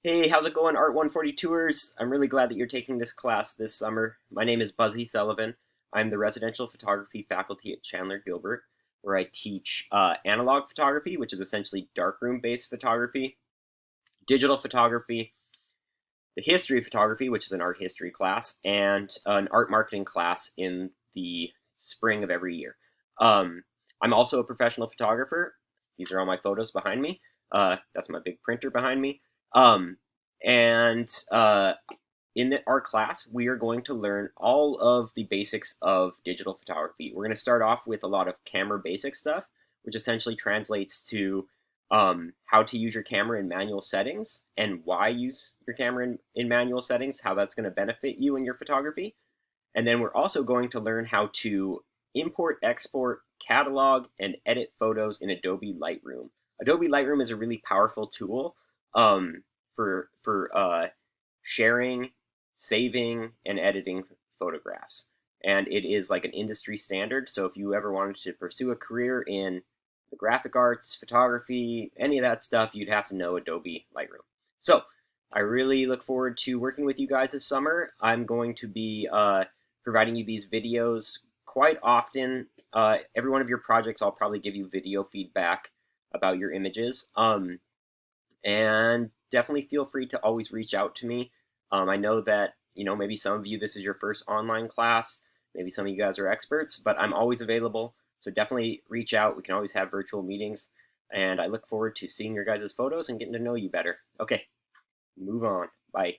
Hey, how's it going, Art 142ers? I'm really glad that you're taking this class this summer. My name is Buzzy Sullivan. I'm the residential photography faculty at Chandler Gilbert, where I teach analog photography, which is essentially darkroom-based photography, digital photography, the history of photography, which is an art history class, and an art marketing class in the spring of every year. I'm also a professional photographer. These are all my photos behind me. That's my big printer behind me. Um, and in our class, we are going to learn all of the basics of digital photography. We're going to start off with a lot of camera basic stuff, which essentially translates to how to use your camera in manual settings and why use your camera in manual settings, how that's going to benefit you in your photography. And then we're also going to learn how to import, export, catalog, and edit photos in Adobe Lightroom. Adobe Lightroom is a really powerful tool for sharing, saving, and editing photographs. And it is like an industry standard. So if you ever wanted to pursue a career in the graphic arts, photography, any of that stuff, you'd have to know Adobe Lightroom. So I really look forward to working with you guys this summer. I'm going to be providing you these videos quite often. Every one of your projects, I'll probably give you video feedback about your images. And definitely feel free to always reach out to me. I know that, maybe some of you, this is your first online class. Maybe some of you guys are experts, but I'm always available. So definitely reach out. We can always have virtual meetings. And I look forward to seeing your guys' photos and getting to know you better. Okay, move on. Bye.